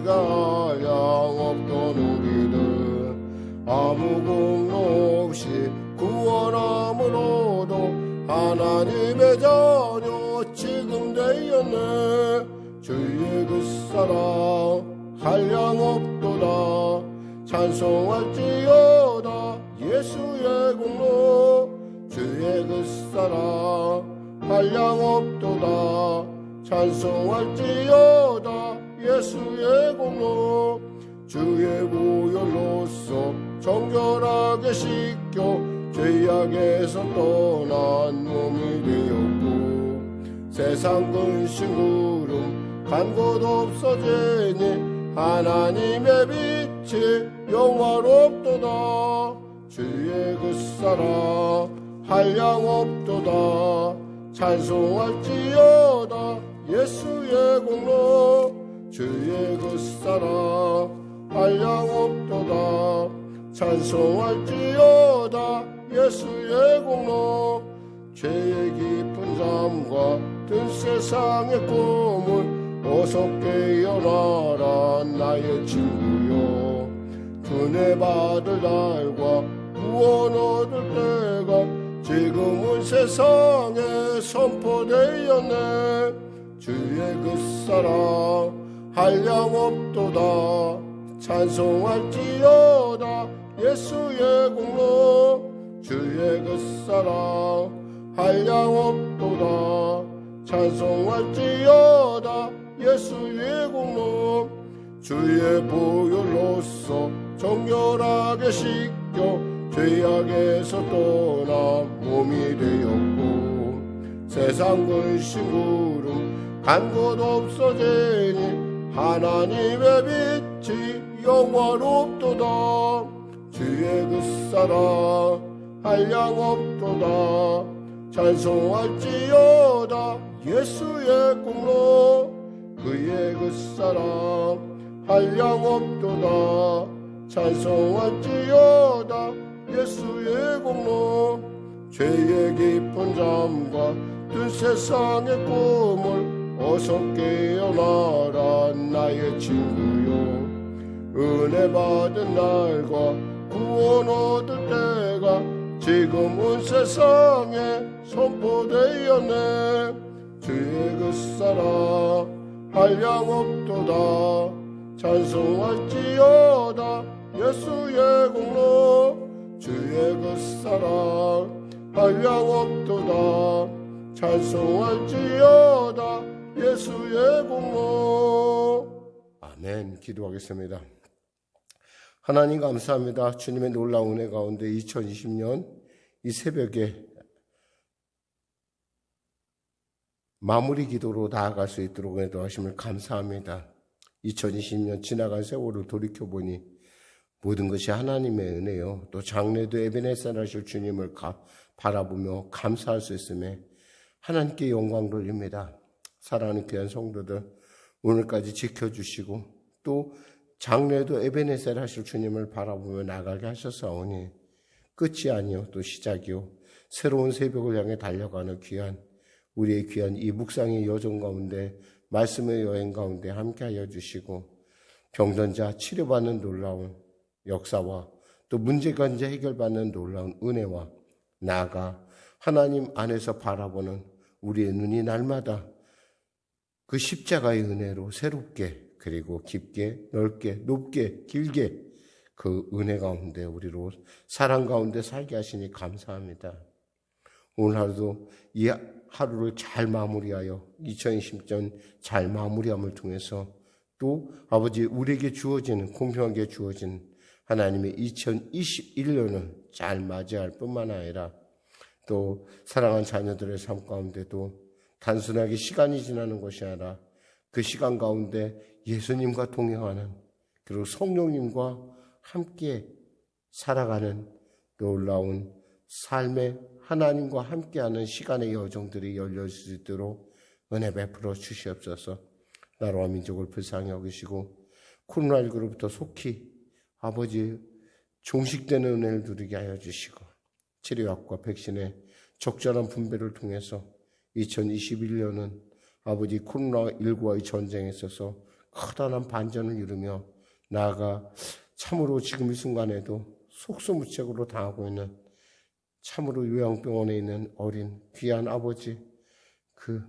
한량 없던 우리를 아무 공로 없이 구원함으로도 하나님의 자녀 지금 되었네. 주의 그 사랑 한량없도다. 찬송할지어다 예수의 공로. 주의 그 사랑 한량없도다. 찬송할지어다 예수의 공로. 주의 보혈로서 정결하게 씻겨 죄악에서 떠난 몸이 되었고 세상 근심 구름 간 곳 없어지니 하나님의 빛이 영화롭도다. 주의 그 사랑 한량없도다. 찬송할지어다 예수의 공로. 주의 그 사랑 한량없도다. 찬송할지어다 예수의 공로. 죄의 깊은 잠과 든 세상의 꿈을 어서 깨어나라 나의 친구여. 은혜 받을 날과 구원 얻을 때가 지금은 세상에 선포되었네. 주의 그 사랑 한량없도다. 찬송할지어다 예수의 공로. 주의 그 사랑 한량없도다. 찬송할지어다 예수의 공로. 주의 보혈로서 정결하게 씻겨 죄악에서 떠나 몸이 되었고 세상 근심 구름 간 곳 없어지니 하나님의 빛이 영화롭도다. 주의 그 사랑 한량없도다. 찬송할지어다 예수의 공로. 그의 그 사랑 한량없도다. 찬송할지어다 예수의 공로. 죄의 깊은 잠과 든 세상의 꿈을 어서 깨어나라 나의 친구요. 은혜 받은 날과 구원 얻을 때가 지금은 세상에 선포되었네. 주의 그 사랑 한량없도다. 찬송할지어다 예수의 공로. 주의 그 사랑 한량없도다. 찬송할지어다 예수의 공로. 아멘. 기도하겠습니다. 하나님 감사합니다. 주님의 놀라운 은혜 가운데 2020년 이 새벽에 마무리 기도로 나아갈 수 있도록 인도하심을 감사합니다. 2020년 지나간 세월을 돌이켜보니 모든 것이 하나님의 은혜요. 또 장래도 에베네셀 하실 주님을 바라보며 감사할 수 있음에 하나님께 영광 돌립니다. 사랑하는 귀한 성도들, 오늘까지 지켜주시고 또 장래도 에베네셀 하실 주님을 바라보며 나가게 하셨사오니 끝이 아니요 또 시작이요 새로운 새벽을 향해 달려가는 우리의 귀한 이 묵상의 여정 가운데 말씀의 여행 가운데 함께하여 주시고 병든자 치료받는 놀라운 역사와 또 문제가 이제 해결받는 놀라운 은혜와 나아가 하나님 안에서 바라보는 우리의 눈이 날마다 그 십자가의 은혜로 새롭게 그리고 깊게 넓게 높게 길게 그 은혜 가운데 우리로 사랑 가운데 살게 하시니 감사합니다. 오늘 하루도 이 하루를 잘 마무리하여 2020년 잘 마무리함을 통해서 또 아버지 우리에게 주어지는 공평하게 주어진 하나님의 2021년을 잘 맞이할 뿐만 아니라 또 사랑하는 자녀들의 삶 가운데도 단순하게 시간이 지나는 것이 아니라 그 시간 가운데 예수님과 동행하는 그리고 성령님과 함께 살아가는 놀라운 삶의 하나님과 함께하는 시간의 여정들이 열릴 수 있도록 은혜 베풀어 주시옵소서. 나라와 민족을 불쌍히 여기시고 코로나19로부터 속히 아버지 종식되는 은혜를 누리게 하여 주시고 치료약과 백신의 적절한 분배를 통해서 2021년은 아버지 코로나19와의 전쟁에 있어서 커다란 반전을 이루며 나아가 참으로 지금 이 순간에도 속수무책으로 당하고 있는 참으로 요양병원에 있는 어린 귀한 아버지 그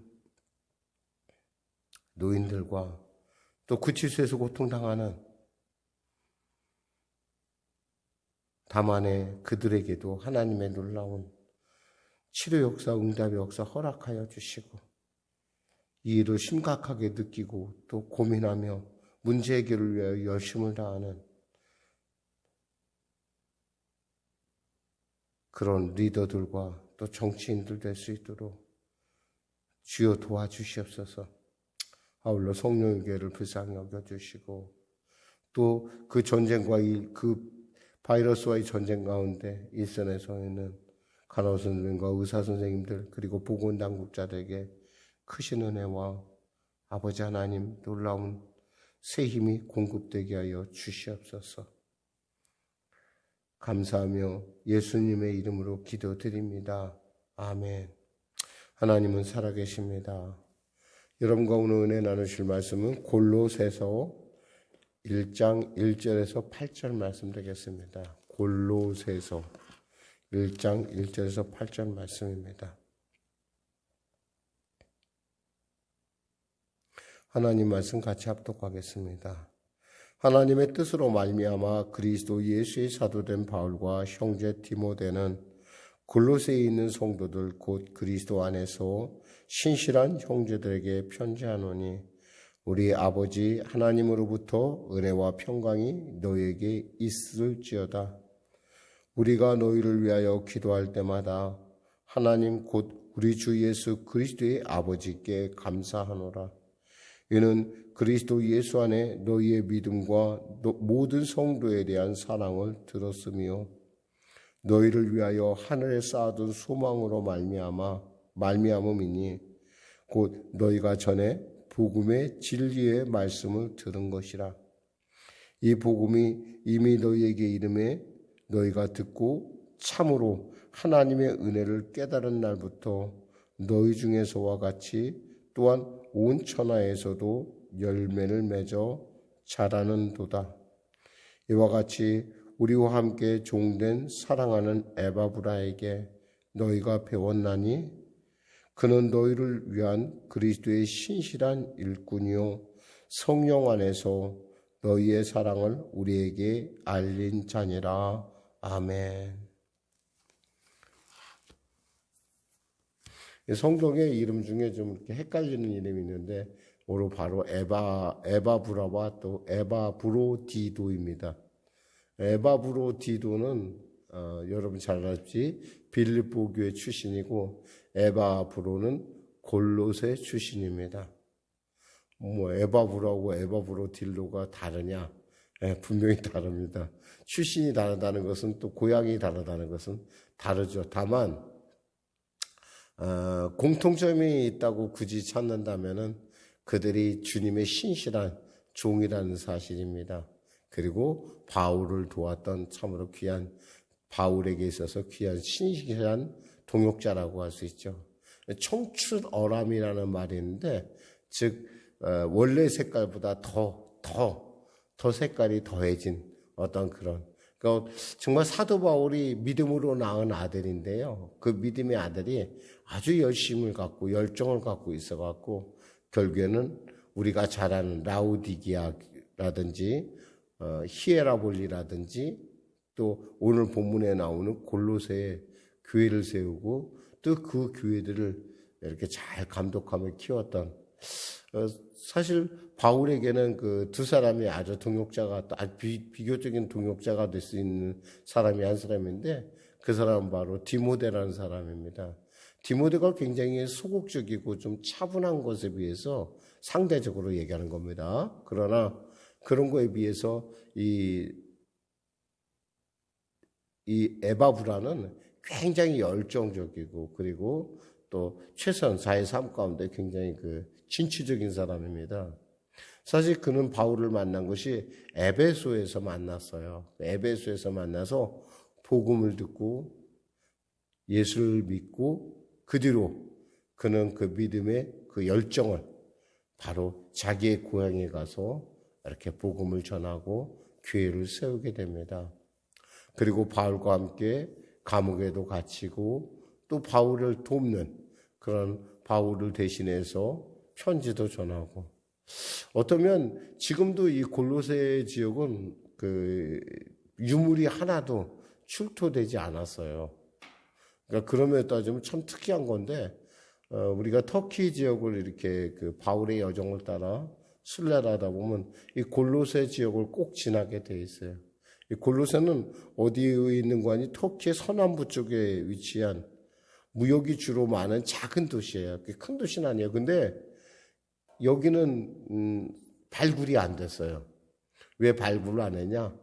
노인들과 또 구치소에서 고통당하는 다만에 그들에게도 하나님의 놀라운 치료 역사, 응답의 역사 허락하여 주시고 이 일을 심각하게 느끼고 또 고민하며 문제 해결을 위하여 열심을 다하는 그런 리더들과 또 정치인들 될 수 있도록 주여 도와주시옵소서. 아울러 성령교회를 불쌍히 여겨주시고 또 그 전쟁과 그 바이러스와의 전쟁 가운데 일선에서는 간호사 선생님과 의사 선생님들 그리고 보건당국자들에게 크신 은혜와 아버지 하나님 놀라운 새 힘이 공급되게 하여 주시옵소서. 감사하며 예수님의 이름으로 기도드립니다. 아멘. 하나님은 살아계십니다. 여러분과 오늘 은혜 나누실 말씀은 골로새서 1장 1절에서 8절 말씀 되겠습니다. 골로새서 1장 1절에서 8절 말씀입니다. 하나님 말씀 같이 합독하겠습니다. 하나님의 뜻으로 말미암아 그리스도 예수의 사도된 바울과 형제 디모데는 골로새에 있는 성도들 곧 그리스도 안에서 신실한 형제들에게 편지하노니 우리 아버지 하나님으로부터 은혜와 평강이 너희에게 있을지어다. 우리가 너희를 위하여 기도할 때마다 하나님 곧 우리 주 예수 그리스도의 아버지께 감사하노라. 이는 그리스도 예수 안에 너희의 믿음과 모든 성도에 대한 사랑을 들었으며 너희를 위하여 하늘에 쌓아둔 소망으로 말미암음이니 곧 너희가 전에 복음의 진리의 말씀을 들은 것이라. 이 복음이 이미 너희에게 이름에 너희가 듣고 참으로 하나님의 은혜를 깨달은 날부터 너희 중에서와 같이 또한 온 천하에서도 열매를 맺어 자라는도다. 이와 같이 우리와 함께 종된 사랑하는 에바브라에게 너희가 배웠나니 그는 너희를 위한 그리스도의 신실한 일꾼이요 성령 안에서 너희의 사랑을 우리에게 알린 자니라. 아멘. 성경의 이름 중에 좀 이렇게 헷갈리는 이름이 있는데 바로 에바브라와 또 에바브로디도입니다. 에바브로디도는 여러분 잘 알지 빌립보 교회 출신이고 에바브로는 골로새 출신입니다. 에바브로하고 에바브로딜로가 다르냐? 분명히 다릅니다. 출신이 다르다는 것은 또 고향이 다르다는 것은 다르죠. 다만 공통점이 있다고 굳이 찾는다면은 그들이 주님의 신실한 종이라는 사실입니다. 그리고 바울을 도왔던 참으로 귀한 바울에게 있어서 귀한 신실한 동역자라고 할 수 있죠. 청출어람이라는 말이 있는데 즉 원래 색깔보다 더 색깔이 더해진 어떤 그런 그러니까 정말 사도 바울이 믿음으로 낳은 아들인데요. 그 믿음의 아들이 아주 열심을 갖고 열정을 갖고 있어갖고 결국에는 우리가 잘 아는 라우디기아라든지 히에라볼리라든지 또 오늘 본문에 나오는 골로새에 교회를 세우고 또 그 교회들을 이렇게 잘 감독하며 키웠던 사실 바울에게는 그 두 사람이 아주 동역자가 아주 비교적인 동역자가 될 수 있는 사람이 한 사람인데 그 사람은 바로 디모데라는 사람입니다. 디모데가 굉장히 소극적이고 좀 차분한 것에 비해서 상대적으로 얘기하는 겁니다. 그러나 그런 거에 비해서 이 에바브라는 굉장히 열정적이고 그리고 또 최선 자의 삶 가운데 굉장히 진취적인 사람입니다. 사실 그는 바울을 만난 것이 에베소에서 만났어요. 에베소에서 만나서 복음을 듣고 예수를 믿고 그 뒤로 그는 그 믿음의 그 열정을 바로 자기의 고향에 가서 이렇게 복음을 전하고 교회를 세우게 됩니다. 그리고 바울과 함께 감옥에도 갇히고 또 바울을 돕는 그런 바울을 대신해서 편지도 전하고, 어쩌면 지금도 이 골로새 지역은 그 유물이 하나도 출토되지 않았어요. 그러니까 그러면 따지면 참 특이한 건데, 우리가 터키 지역을 이렇게 그 바울의 여정을 따라 순례를 하다 보면 이 골로새 지역을 꼭 지나게 돼 있어요. 이 골로새는 어디에 있는 거 아니 터키의 서남부 쪽에 위치한 무역이 주로 많은 작은 도시예요. 큰 도시는 아니에요. 근데 여기는 발굴이 안 됐어요. 왜 발굴을 안 했냐?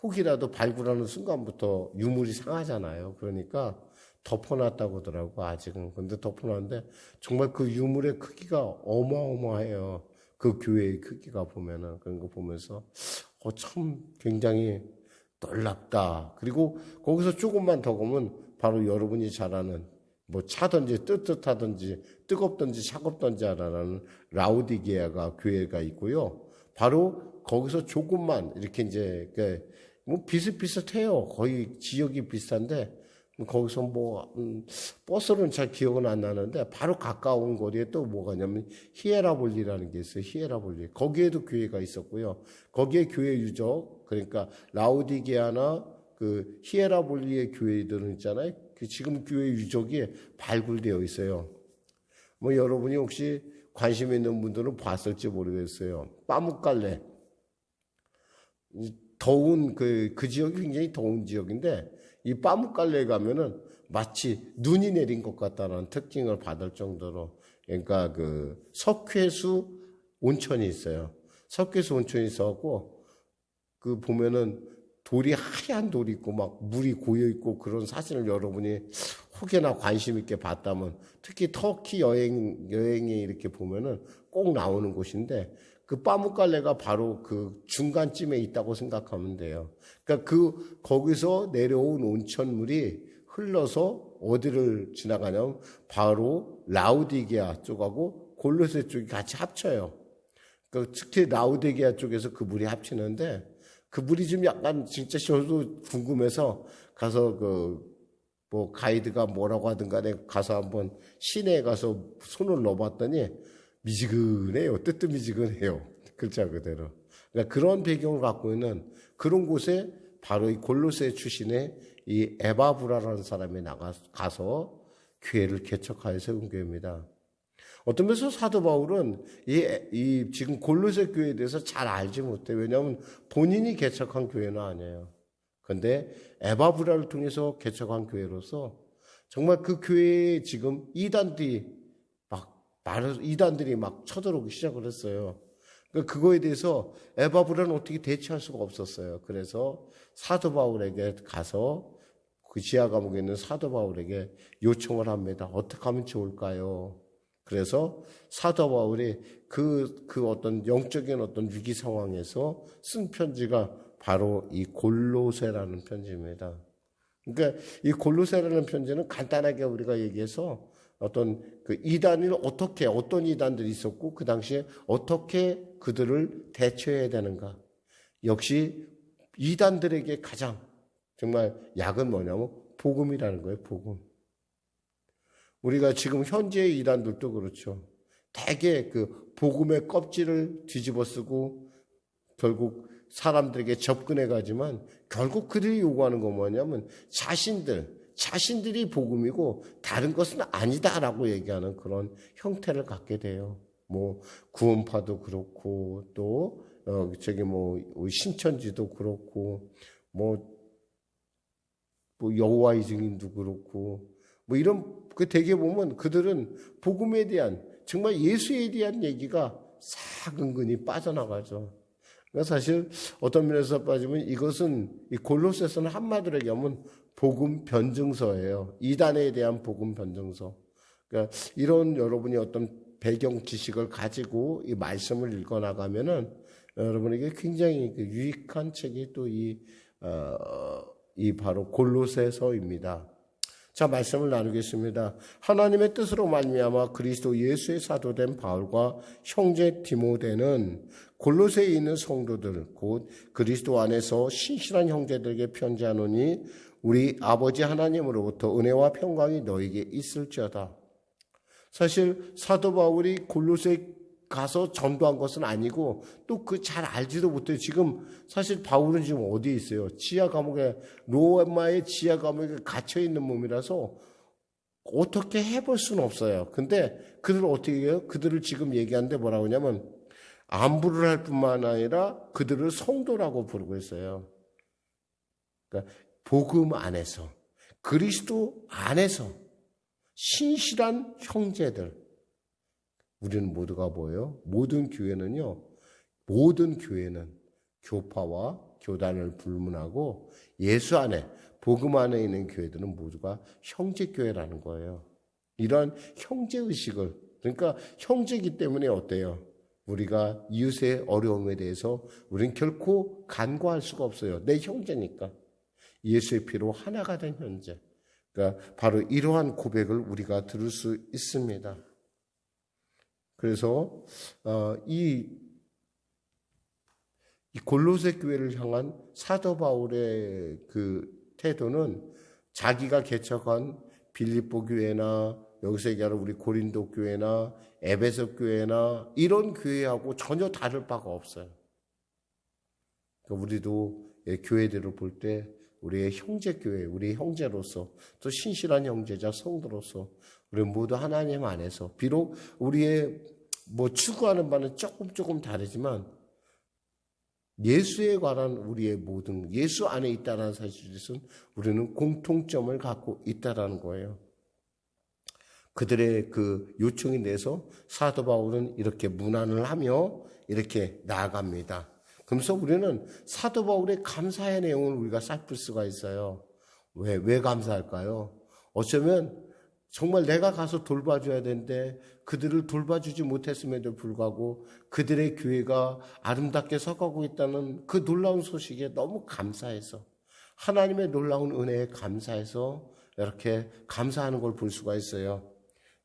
혹이라도 발굴하는 순간부터 유물이 상하잖아요. 그러니까 덮어놨다고 하더라고, 아직은. 근데 덮어놨는데 정말 그 유물의 크기가 어마어마해요. 그 교회의 크기가 보면은, 그런 거 보면서 참 굉장히 놀랍다. 그리고 거기서 조금만 더 가면 바로 여러분이 잘 아는 뭐 차든지 뜨뜻하든지 뜨겁든지 차갑든지 하라는 라우디게아가 교회가 있고요. 바로 거기서 조금만 이렇게 이제 뭐 비슷비슷해요. 거의 지역이 비슷한데 거기서 뭐 버스는 잘 기억은 안 나는데 바로 가까운 거리에 또 뭐가 있냐면 히에라볼리라는 게 있어요. 히에라볼리. 거기에도 교회가 있었고요. 거기에 교회 유적, 그러니까 라우디게아나 그 히에라볼리의 교회들은 있잖아요. 그 지금 교회 유적이 발굴되어 있어요. 뭐 여러분이 혹시 관심 있는 분들은 봤을지 모르겠어요. 빠묵갈레. 더운 그 지역이 굉장히 더운 지역인데 이 빠묵갈레에 가면은 마치 눈이 내린 것 같다는 특징을 받을 정도로, 그러니까 그 석회수 온천이 있어요. 석회수 온천이 있어갖고 그 보면은 돌이 하얀 돌이 있고 막 물이 고여 있고 그런 사진을 여러분이 혹여나 관심 있게 봤다면, 특히 터키 여행에 이렇게 보면은 꼭 나오는 곳인데 그 빠묵갈레가 바로 그 중간쯤에 있다고 생각하면 돼요. 그러니까 거기서 내려온 온천물이 흘러서 어디를 지나가냐면 바로 라우디게아 쪽하고 골로새 쪽이 같이 합쳐요. 그러니까 특히 라우디게아 쪽에서 그 물이 합치는데 그 물이 좀 약간 진짜 저도 궁금해서 가서 뭐 가이드가 뭐라고 하든 간에 가서 한번 시내에 가서 손을 넣어봤더니 미지근해요. 뜨뜻미지근해요. 글자 그대로. 그러니까 그런 배경을 갖고 있는 그런 곳에 바로 이 골로새 출신의 이 에바브라라는 사람이 가서 교회를 개척하여 세운 교회입니다. 어떤 면에서 사도 바울은 이 지금 골로새 교회에 대해서 잘 알지 못해요. 왜냐하면 본인이 개척한 교회는 아니에요. 그런데 에바브라를 통해서 개척한 교회로서 정말 그 교회에 지금 이단들이 막 쳐들어오기 시작을 했어요. 그거에 대해서 에바브라는 어떻게 대처할 수가 없었어요. 그래서 사도 바울에게 가서 그 지하 감옥에 있는 사도 바울에게 요청을 합니다. 어떻게 하면 좋을까요? 그래서 사도 바울이 그 어떤 영적인 어떤 위기 상황에서 쓴 편지가 바로 이 골로새라는 편지입니다. 그러니까 이 골로새라는 편지는 간단하게 우리가 얘기해서 어떤 그 이단을 어떤 이단들이 있었고 그 당시에 어떻게 그들을 대처해야 되는가. 역시 이단들에게 가장 정말 약은 뭐냐면 복음이라는 거예요. 복음. 우리가 지금 현재의 이단들도 그렇죠. 대개 그 복음의 껍질을 뒤집어 쓰고 결국 사람들에게 접근해 가지만 결국 그들이 요구하는 건 뭐냐면 자신들이 복음이고 다른 것은 아니다라고 얘기하는 그런 형태를 갖게 돼요. 뭐 구원파도 그렇고 또 신천지도 그렇고 뭐 여호와의 증인도 그렇고 뭐 이런 그 대개 보면 그들은 복음에 대한 정말 예수에 대한 얘기가 싹 은근히 빠져나가죠. 그러니까 사실 어떤 면에서 빠지면 이것은 이 골로새서는 한마디로 얘기하면 복음 변증서예요. 이단에 대한 복음 변증서. 그러니까 이런 여러분이 어떤 배경 지식을 가지고 이 말씀을 읽어 나가면은 여러분에게 굉장히 유익한 책이 또 이 바로 골로새서입니다. 자, 말씀을 나누겠습니다. 하나님의 뜻으로 말미암아 그리스도 예수의 사도된 바울과 형제 디모데는 골로새에 있는 성도들 곧 그리스도 안에서 신실한 형제들에게 편지하노니 우리 아버지 하나님으로부터 은혜와 평강이 너에게 있을지어다. 사실 사도 바울이 골로새에 가서 전도한 것은 아니고 또 그 잘 알지도 못해요. 지금 사실 바울은 지금 어디에 있어요? 지하 감옥에, 로마의 지하 감옥에 갇혀 있는 몸이라서 어떻게 해볼 수는 없어요. 근데 그들을 어떻게 해요? 그들을 지금 얘기하는데 뭐라고 하냐면 안부를 할 뿐만 아니라 그들을 성도라고 부르고 있어요. 그러니까 복음 안에서, 그리스도 안에서 신실한 형제들. 우리는 모두가 뭐예요? 모든 교회는 교파와 교단을 불문하고 예수 안에, 복음 안에 있는 교회들은 모두가 형제교회라는 거예요. 이런 형제의식을, 그러니까 형제이기 때문에 어때요? 우리가 이웃의 어려움에 대해서 우리는 결코 간과할 수가 없어요. 내 형제니까. 예수의 피로 하나가 된 형제. 그러니까 바로 이러한 고백을 우리가 들을 수 있습니다. 그래서 이 골로새 교회를 향한 사도 바울의 그 태도는 자기가 개척한 빌립보 교회나 여기서 얘기하는 우리 고린도 교회나 에베소 교회나 이런 교회하고 전혀 다를 바가 없어요. 그러니까 우리도 교회들을 볼 때 우리의 형제교회, 우리 형제로서 또 신실한 형제자 성도로서 우리 모두 하나님 안에서 비록 우리의 추구하는 바는 조금 다르지만 예수에 관한 우리의 모든 예수 안에 있다는 사실은 우리는 공통점을 갖고 있다는 거예요. 그들의 그 요청에 대해서 사도 바울은 이렇게 문안을 하며 이렇게 나아갑니다. 그러면서 우리는 사도 바울의 감사의 내용을 우리가 살필 수가 있어요. 왜 감사할까요? 어쩌면 정말 내가 가서 돌봐줘야 되는데 그들을 돌봐주지 못했음에도 불구하고 그들의 교회가 아름답게 서가고 있다는 그 놀라운 소식에 너무 감사해서 하나님의 놀라운 은혜에 감사해서 이렇게 감사하는 걸 볼 수가 있어요.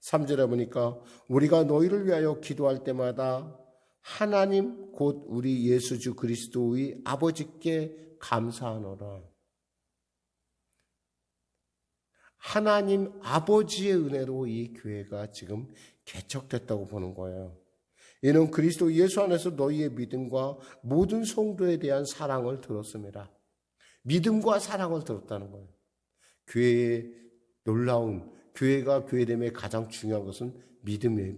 3절에 보니까 우리가 너희를 위하여 기도할 때마다 하나님 곧 우리 예수 주 그리스도의 아버지께 감사하노라. 하나님 아버지의 은혜로 이 교회가 지금 개척됐다고 보는 거예요. 이는 그리스도 예수 안에서 너희의 믿음과 모든 성도에 대한 사랑을 들었습니다. 믿음과 사랑을 들었다는 거예요. 교회의 놀라운, 교회가 교회됨의 가장 중요한 것은 믿음이에요.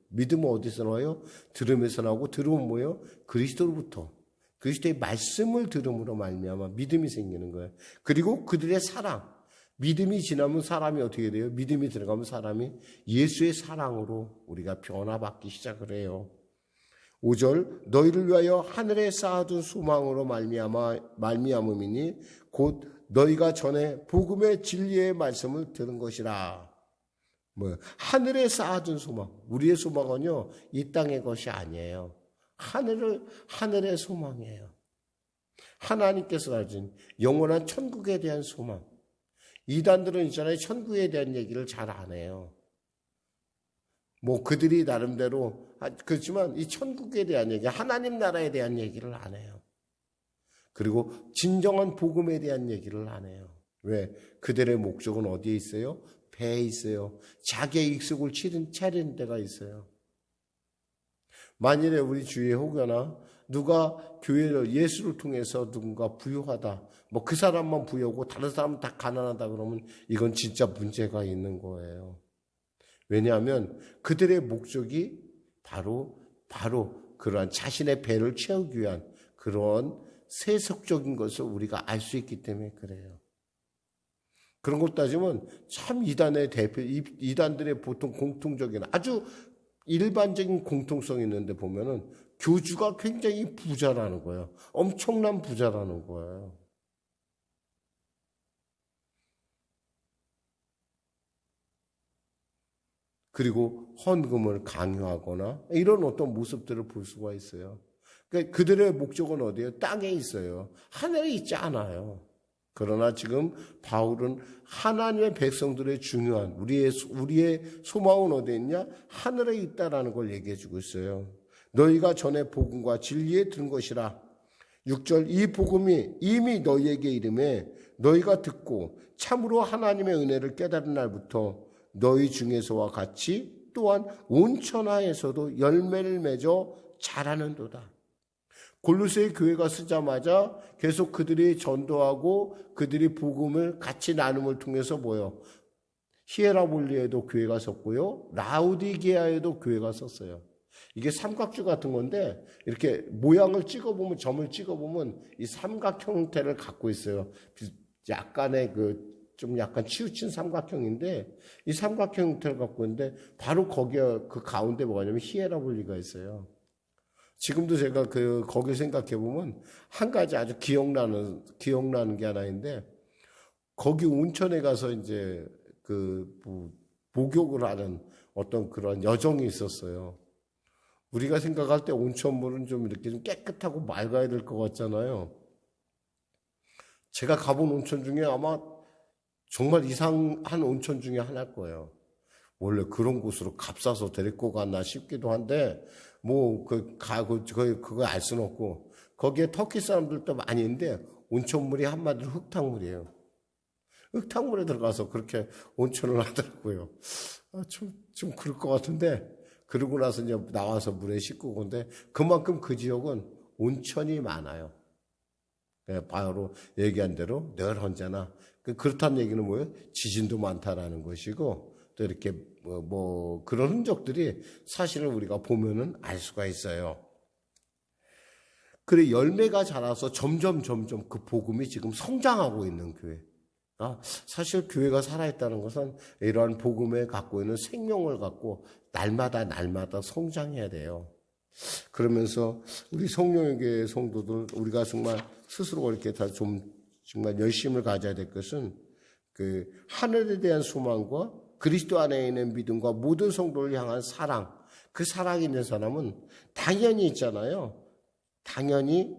믿음은 어디서 나와요? 들음에서 나오고 들음은 뭐예요? 그리스도로부터. 그리스도의 말씀을 들음으로 말미암아 믿음이 생기는 거예요. 그리고 그들의 사랑. 믿음이 지나면 사람이 어떻게 돼요? 믿음이 들어가면 사람이 예수의 사랑으로 우리가 변화받기 시작을 해요. 5절 너희를 위하여 하늘에 쌓아둔 소망으로 말미암음이니 곧 너희가 전에 복음의 진리의 말씀을 들은 것이라. 하늘에 쌓아둔 소망. 우리의 소망은요 이 땅의 것이 아니에요. 하늘의 소망이에요. 하나님께서 가진 영원한 천국에 대한 소망. 이단들은 있잖아요. 천국에 대한 얘기를 잘 안 해요. 그들이 나름대로 그렇지만 이 천국에 대한 얘기, 하나님 나라에 대한 얘기를 안 해요. 그리고 진정한 복음에 대한 얘기를 안 해요. 왜? 그들의 목적은 어디에 있어요? 배에 있어요. 자기의 익숙을 차리는 데가 있어요. 만일에 우리 주위에 혹여나 누가 교회를 예수를 통해서 누군가 부유하다. 그 사람만 부유하고 다른 사람은 다 가난하다 그러면 이건 진짜 문제가 있는 거예요. 왜냐하면 그들의 목적이 바로 그러한 자신의 배를 채우기 위한 그런 세속적인 것을 우리가 알 수 있기 때문에 그래요. 그런 걸 따지면 참 이단들의 보통 공통적인 아주 일반적인 공통성이 있는데 보면은 교주가 굉장히 부자라는 거예요. 엄청난 부자라는 거예요. 그리고 헌금을 강요하거나 이런 어떤 모습들을 볼 수가 있어요. 그러니까 그들의 목적은 어디예요? 땅에 있어요. 하늘에 있지 않아요. 그러나 지금 바울은 하나님의 백성들의 중요한 우리의 소망은 어디에 있냐? 하늘에 있다라는 걸 얘기해 주고 있어요. 너희가 전에 복음과 진리에 들은 것이라. 6절 이 복음이 이미 너희에게 이름에 너희가 듣고 참으로 하나님의 은혜를 깨달은 날부터 너희 중에서와 같이 또한 온 천하에서도 열매를 맺어 자라는도다. 골로새 교회가 쓰자마자 계속 그들이 전도하고 그들이 복음을 같이 나눔을 통해서 뭐요? 히에라볼리에도 교회가 섰고요. 라우디게아에도 교회가 섰어요. 이게 삼각주 같은 건데 이렇게 모양을 찍어보면 점을 찍어보면 이 삼각 형태를 갖고 있어요. 약간의 좀 약간 치우친 삼각형인데 이 삼각형 형태를 갖고 있는데 바로 거기에 그 가운데 뭐가 있냐면 히에라볼리가 있어요. 지금도 제가 거기 생각해 보면 한 가지 아주 기억나는 게 하나 있는데 거기 온천에 가서 이제 목욕을 하는 어떤 그런 여정이 있었어요. 우리가 생각할 때 온천물은 좀 이렇게 좀 깨끗하고 맑아야 될 것 같잖아요. 제가 가본 온천 중에 아마 정말 이상한 온천 중에 하나일 거예요. 원래 그런 곳으로 값싸서 데리고 갔나 싶기도 한데, 그거 알 수는 없고, 거기에 터키 사람들도 많이 있는데, 온천물이 한마디로 흙탕물이에요. 흙탕물에 들어가서 그렇게 온천을 하더라고요. 좀 그럴 것 같은데, 그러고 나서 이제 나와서 물에 씻고 오는데, 그만큼 그 지역은 온천이 많아요. 바로 얘기한 대로 늘 언제나. 그렇다는 얘기는 뭐예요? 지진도 많다라는 것이고, 또 이렇게 그런 흔적들이 사실은 우리가 보면은 알 수가 있어요. 그래 열매가 자라서 점점 그 복음이 지금 성장하고 있는 교회. 사실 교회가 살아있다는 것은 이러한 복음에 갖고 있는 생명을 갖고 날마다 성장해야 돼요. 그러면서 우리 성령의 성도들 우리가 정말 스스로 이렇게 다 정말 열심을 가져야 될 것은 하늘에 대한 소망과 그리스도 안에 있는 믿음과 모든 성도를 향한 사랑, 그 사랑이 있는 사람은 당연히 있잖아요. 당연히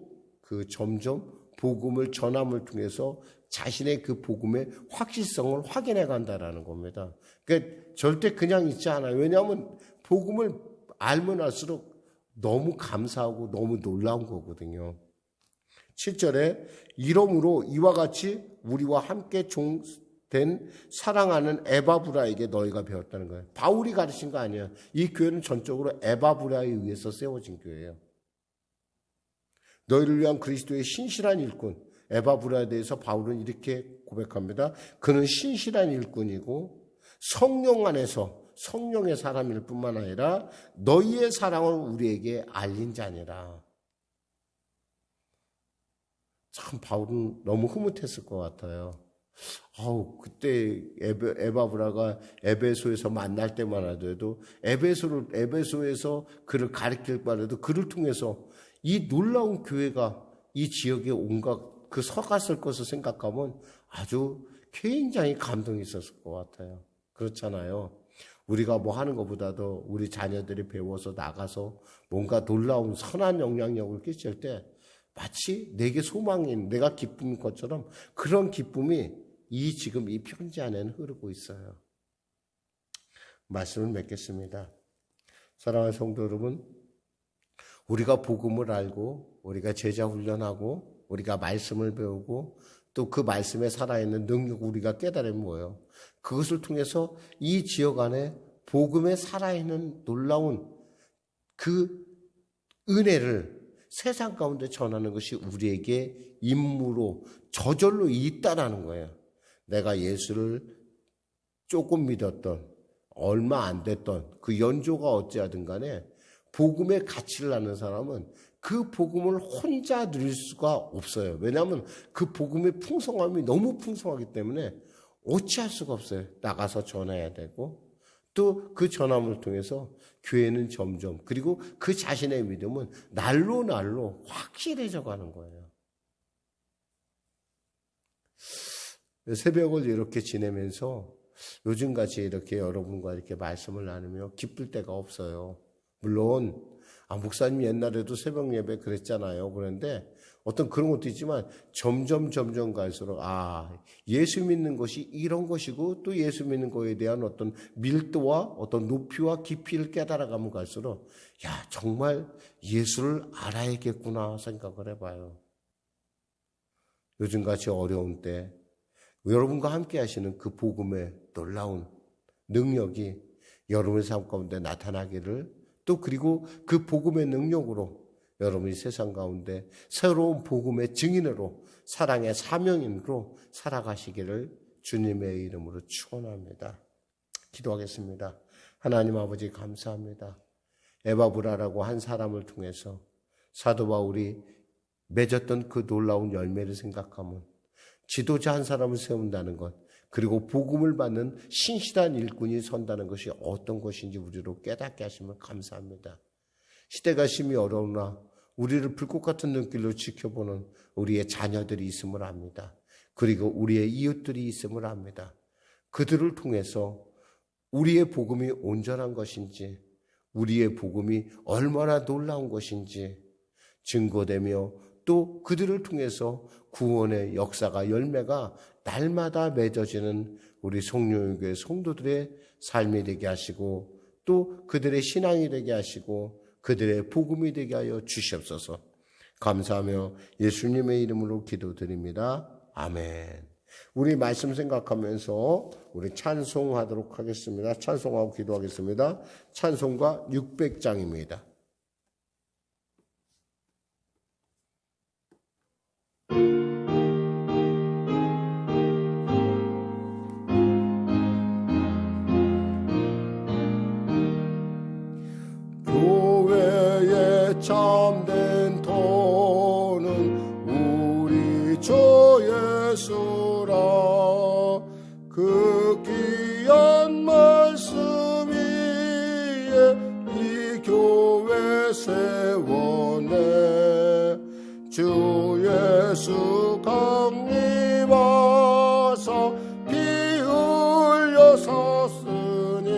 점점 복음을 전함을 통해서 자신의 그 복음의 확실성을 확인해 간다라는 겁니다. 그러니까 절대 그냥 있지 않아요. 왜냐하면 복음을 알면 알수록 너무 감사하고 너무 놀라운 거거든요. 7절에 이러므로 이와 같이 우리와 함께 된 사랑하는 에바브라에게 너희가 배웠다는 거예요. 바울이 가르친 거 아니에요. 이 교회는 전적으로 에바브라에 의해서 세워진 교회예요. 너희를 위한 그리스도의 신실한 일꾼 에바브라에 대해서 바울은 이렇게 고백합니다. 그는 신실한 일꾼이고 성령 안에서 성령의 사람일 뿐만 아니라 너희의 사랑을 우리에게 알린 자니라. 참 바울은 너무 흐뭇했을 것 같아요. 그때 에바브라가 에베소에서 만날 때만 하더라도 에베소에서 그를 가르칠 바라도 그를 통해서 이 놀라운 교회가 이 지역에 온갖 서갔을 것을 생각하면 아주 굉장히 감동이 있었을 것 같아요. 그렇잖아요. 우리가 뭐 하는 것보다도 우리 자녀들이 배워서 나가서 뭔가 놀라운 선한 영향력을 끼칠 때 마치 내게 소망인 내가 기쁨인 것처럼 그런 기쁨이 지금 이 편지 안에는 흐르고 있어요. 말씀을 맺겠습니다. 사랑하는 성도 여러분, 우리가 복음을 알고 우리가 제자 훈련하고 우리가 말씀을 배우고 또 그 말씀에 살아있는 능력 우리가 깨달으면 뭐예요? 그것을 통해서 이 지역 안에 복음에 살아있는 놀라운 그 은혜를 세상 가운데 전하는 것이 우리에게 임무로 저절로 있다라는 거예요. 내가 예수를 조금 믿었던 얼마 안 됐던 그 연조가 어찌하든 간에 복음의 가치를 아는 사람은 그 복음을 혼자 누릴 수가 없어요. 왜냐하면 그 복음의 풍성함이 너무 풍성하기 때문에 어찌할 수가 없어요. 나가서 전해야 되고 또 그 전함을 통해서 교회는 점점 그리고 그 자신의 믿음은 날로 확실해져 가는 거예요. 새벽을 이렇게 지내면서 요즘같이 이렇게 여러분과 이렇게 말씀을 나누며 기쁠 때가 없어요. 물론 목사님 옛날에도 새벽 예배 그랬잖아요. 그런데 어떤 그런 것도 있지만 점점 갈수록 예수 믿는 것이 이런 것이고 또 예수 믿는 것에 대한 어떤 밀도와 어떤 높이와 깊이를 깨달아가면 갈수록 정말 예수를 알아야겠구나 생각을 해봐요. 요즘같이 어려운 때 여러분과 함께 하시는 그 복음의 놀라운 능력이 여러분의 삶 가운데 나타나기를, 또 그리고 그 복음의 능력으로 여러분이 세상 가운데 새로운 복음의 증인으로, 사랑의 사명인으로 살아가시기를 주님의 이름으로 축원합니다. 기도하겠습니다. 하나님 아버지 감사합니다. 에바브라라고 한 사람을 통해서 사도 바울이 맺었던 그 놀라운 열매를 생각하면 지도자 한 사람을 세운다는 것, 그리고 복음을 받는 신실한 일꾼이 선다는 것이 어떤 것인지 우리로 깨닫게 하시면 감사합니다. 시대가 심히 어려우나 우리를 불꽃 같은 눈길로 지켜보는 우리의 자녀들이 있음을 압니다. 그리고 우리의 이웃들이 있음을 압니다. 그들을 통해서 우리의 복음이 온전한 것인지, 우리의 복음이 얼마나 놀라운 것인지 증거되며, 또 그들을 통해서 구원의 역사가, 열매가 날마다 맺어지는 우리 송룡교회 성도들의 삶이 되게 하시고, 또 그들의 신앙이 되게 하시고 그들의 복음이 되게 하여 주시옵소서. 감사하며 예수님의 이름으로 기도드립니다. 아멘. 우리 말씀 생각하면서 우리 찬송하도록 하겠습니다. 찬송하고 기도하겠습니다. 찬송가 600장입니다. 교회의 참된 도는 우리 주 예수라. 그 귀한 말씀 위에 이 교회 세워내. 주 예수 강림하사 피 흘려 섰으니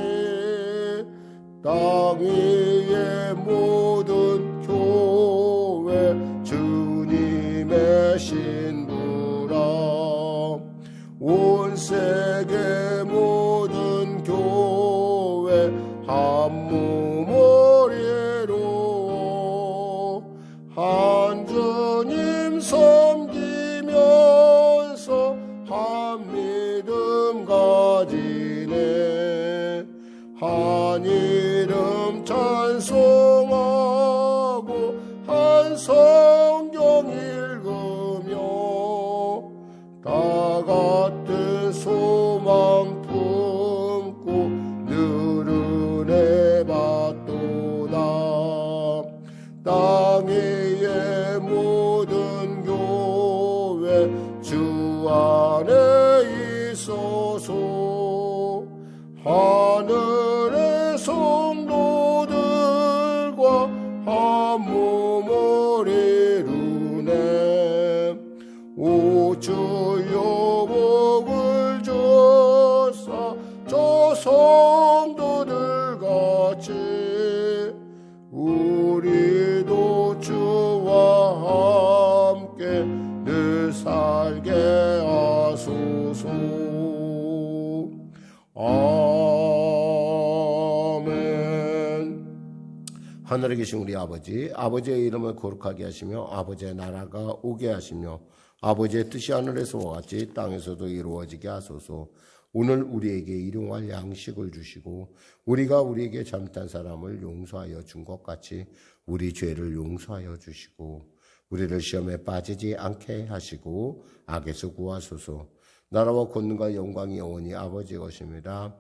땅 위의 모든 교회 주님의 신부라. 온 세계 모든 교회 한 몸을 이루어 한 주님 섬기면서 한 믿음 가지네. 한 이름 찬송하고 한 성경 읽으며 다 같은 소망 품고 늘 은혜 받도다. 땅 위의 모든 교회 주 안에 있어서 하늘의 성도들과 한 몸을 이루네. 오 주여 복을 주사 저 성도들 같이 우리도 주와 함께 늘 살게 하소서. 아멘. 하늘에 계신 우리 아버지, 아버지의 이름을 거룩하게 하시며 아버지의 나라가 오게 하시며 아버지의 뜻이 하늘에서와 같이 땅에서도 이루어지게 하소서. 오늘 우리에게 일용할 양식을 주시고 우리가 우리에게 잘못한 사람을 용서하여 준 것 같이 우리 죄를 용서하여 주시고 우리를 시험에 빠지지 않게 하시고 악에서 구하소서. 나라와 권능과 영광이 영원히 아버지의 것입니다.